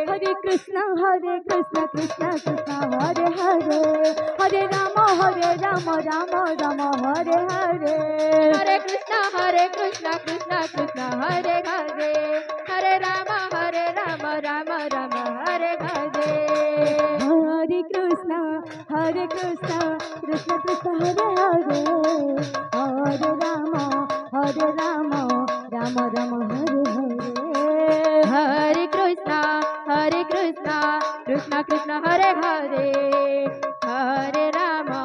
Hare Krishna Krishna Krishna Hare Hare, Hare Rama Rama Rama Hare Hare, Hare Krishna Krishna Krishna Hare Hare, Hare Rama Rama Rama Hare Hare. Hare Krishna Krishna Krishna Hare Hare, Hare Rama Rama Rama Hare Hare. Hare Krishna Krishna Krishna Hare Hare, Hare Rama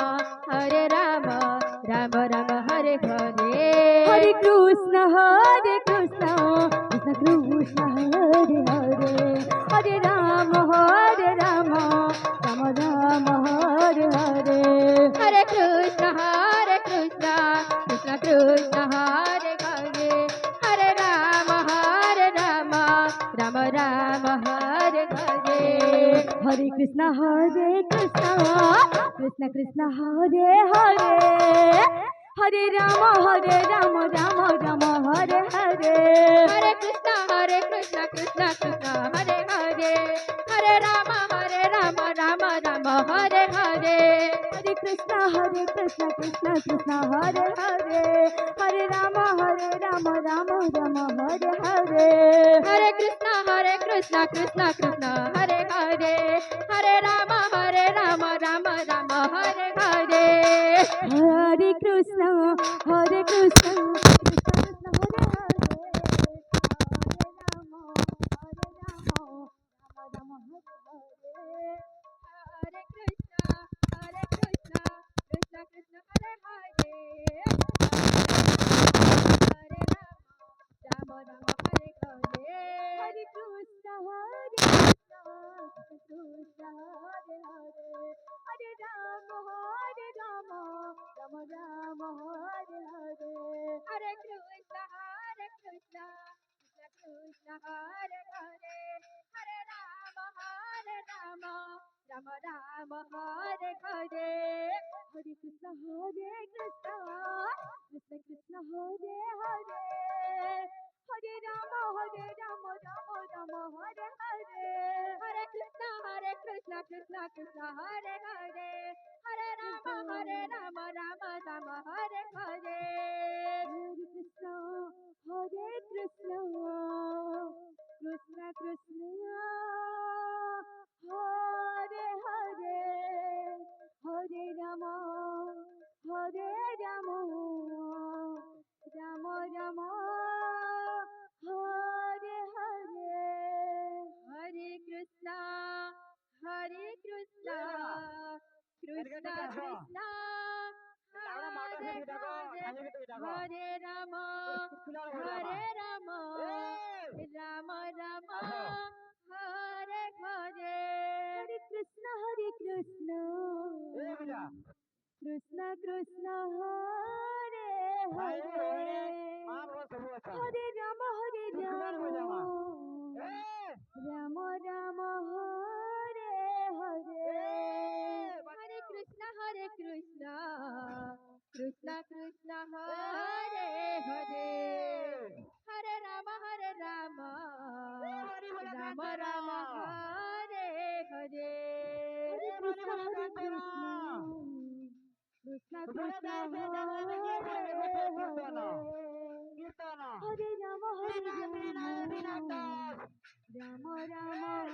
Rama Rama Hare Hare. Hare Krishna Krishna Krishna Hare Hare, Hare Rama Rama Rama Hare Hare. Hare Krishna Krishna Krishna Hare Hare, Hare Rama Rama Rama Hare Hare. Hare Krishna Krishna Krishna Hare Hare, Hare Rama Rama Hare Hare. Hare Krishna Krishna Hare Hare, Hare Rama Rama Hare Hare. Hare Krishna Krishna Krishna Hare Hare, Hare Rama Rama Hare Hare. Hare Krishna Krishna Krishna Hare Hare, Hare Rama Rama Hare Hare. Hare Krishna Krishna Krishna Hare Hare, Hare Rama Rama Hare Hare. Hare Krishna Krishna Krishna Hare Hare, Hare Rama Hare Hare. Hare Krishna Krishna Hare Hare, Hare Rama Rama Hare Hare. Hare Krishna Krishna Krishna Hare Hare, Hare Rama Rama Hare Hare. Hare Krishna Krishna Krishna Hare Hare, Hare Rama Rama Hare Hare. Hare Krishna Krishna Krishna Hare Hare, Hare Rama Rama Hare Hare. Hare Krishna Krishna Krishna Hare Hare, Hare Rama Rama Rama Hare Hare. Hare Krishna Krishna Krishna Hare Hare, Hare Rama Rama Rama Hare Hare. Hare Krishna Krishna Krishna Hare Hare, Hare Rama Rama Rama Hare Hare. Hare Krishna Krishna Krishna Hare Hare, Hare Rama Rama Rama Hare Hare. Hare Krishna Krishna Krishna Hare Hare, Hare Rama Rama Rama Hare Hare.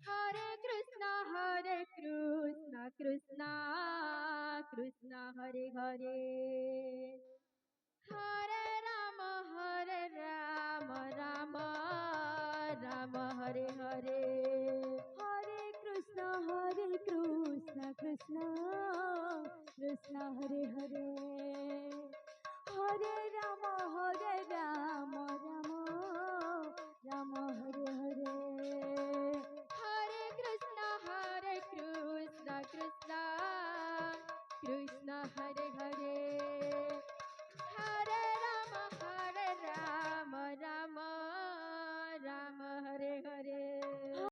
Hare Krishna Krishna Krishna Hare Hare, Hare Rama Rama Rama Hare Hare. Hare Krishna Krishna Krishna Hare Hare, Hare Rama Rama Rama Hare Hare.